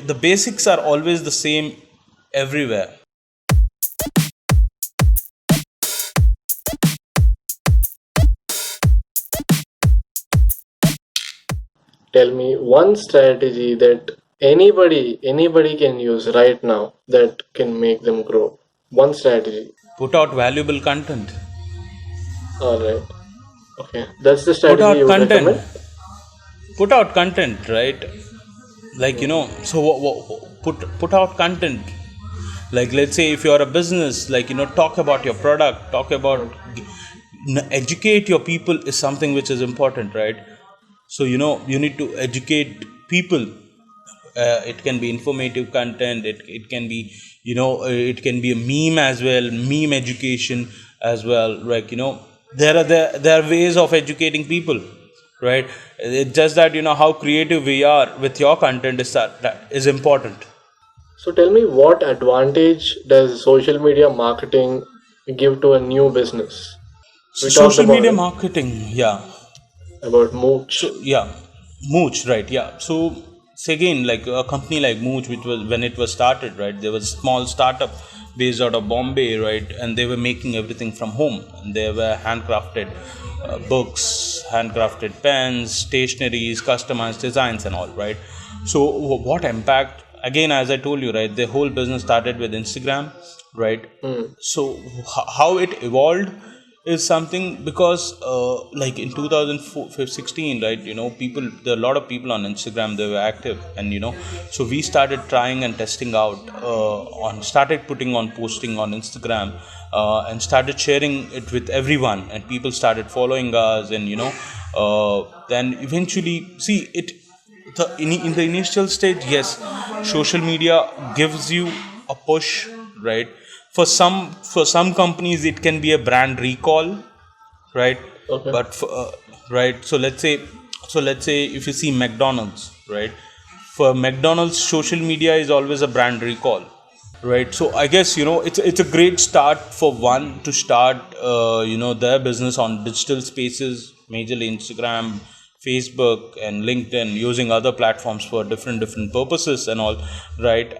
The basics are always the same everywhere. Tell me one strategy that anybody can use right now that can make them grow. One strategy. Put out valuable content. All right. Okay. That's the Put strategy out you would content. recommend. Put out content, right? Like Hmm. so put out content. Like, let's say if you're a business, like, talk about your product, talk about, Hmm. educate your people is something which is important, right? So you need to educate people. It can be informative content, it can be, it can be a meme as well, meme education as well, like, there are ways of educating people, right? It's just that, how creative we are with your content that is important. So tell me what advantage does social media marketing give to a new business? So We talked social about media it, marketing, yeah. about So Mooch. yeah, Mooch, right? Yeah. So again, like a company like Mooch, which was when it was started, right? There was a small startup based out of Bombay, right? And they were making everything from home. And they were handcrafted books, handcrafted pens, stationeries, customized designs, and all, right? So what impact? Again, as I told you, right? The whole business started with Instagram, right? Hmm. So how it evolved is something, because like in 2016, right, people, there are a lot of people on Instagram, they were active, and so we started trying and testing out, on started putting on, posting on Instagram, and started sharing it with everyone, and people started following us, and then eventually, see it, in the initial stage, yes, social media gives you a push, right? For some companies it can be a brand recall, right? Okay. But right, so let's say if you see McDonald's, right? For McDonald's, social media is always a brand recall, right? So I guess, it's a great start for one to start, their business on digital spaces, majorly Instagram, Facebook, and LinkedIn, using other platforms for different purposes and all, right?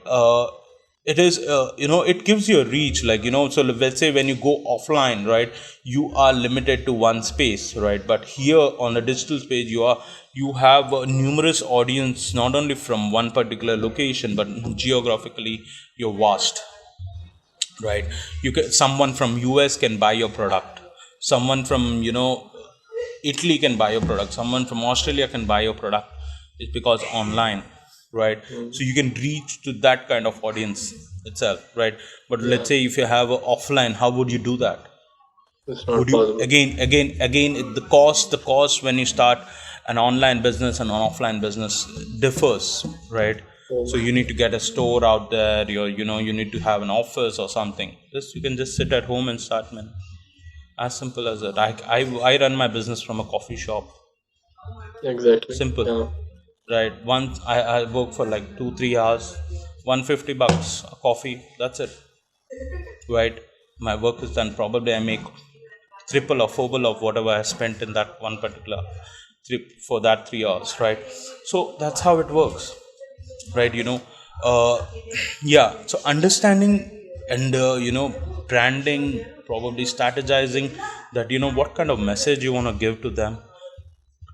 It is, it gives you a reach, like, so let's say when you go offline, right, you are limited to one space, right? But here on the digital space, you have a numerous audience, not only from one particular location, but geographically you're vast, right? You can, someone from US can buy your product, someone from, Italy can buy your product, someone from Australia can buy your product. It's because online, right? Hmm. So you can reach to that kind of audience itself, right? But let's Yeah. say if you have a offline, how would you do that? It's Would not you, possible. again, the cost when you start an online business and an offline business differs, right? Hmm. So you need to get a store out there, you need to have an office or something. This you can just sit at home and start, man. As simple as that. I run my business from a coffee shop. Exactly. Simple, Yeah. right? Once I work for like 2-3 hours, $150 a coffee, that's it, right? My work is done. Probably I make triple or fourple of whatever I spent in that one particular trip for that 3 hours, right? So that's how it works, right? Uh, yeah. So understanding and branding, probably strategizing that, what kind of message you want to give to them,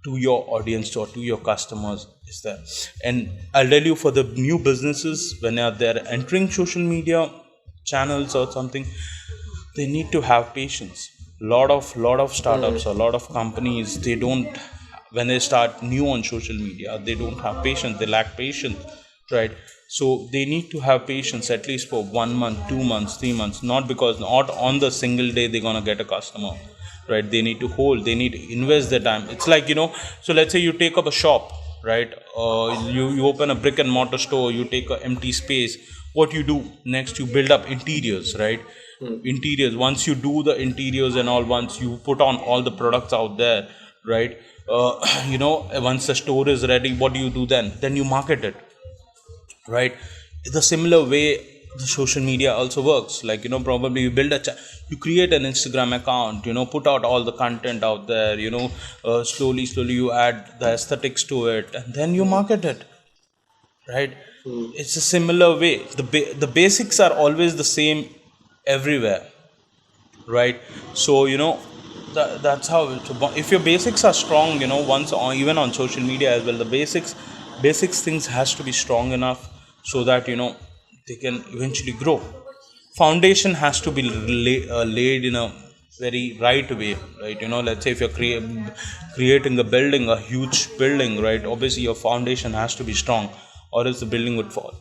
to your audience or to your customers is there. And I'll tell you, for the new businesses, when they're entering social media channels or something, they need to have patience. Lot of Hmm. startups, a lot of companies, they don't, when they start new on social media, they don't have patience, they lack patience, right? So they need to have patience at least for 1 month, 2 months, 3 months, not because not on the single day they're gonna get a customer, right? They need to hold, they need to invest their time. It's like, so let's say you take up a shop, right? You open a brick and mortar store, you take an empty space. What you do next? You build up interiors, right? Hmm. Interiors, once you do the interiors and all, once you put on all the products out there, right? Once the store is ready, what do you do then you market it, right? The similar way the social media also works, like, probably you build you create an Instagram account, put out all the content out there, slowly you add the aesthetics to it, and then you market it, right? It's a similar way. The basics are always the same everywhere, right? So that's how if your basics are strong, once on, even on social media as well, the basics things has to be strong enough so that they can eventually grow. Foundation has to be laid in a very right way, right? Let's say if you're creating a building, a huge building, right? Obviously your foundation has to be strong, or else the building would fall.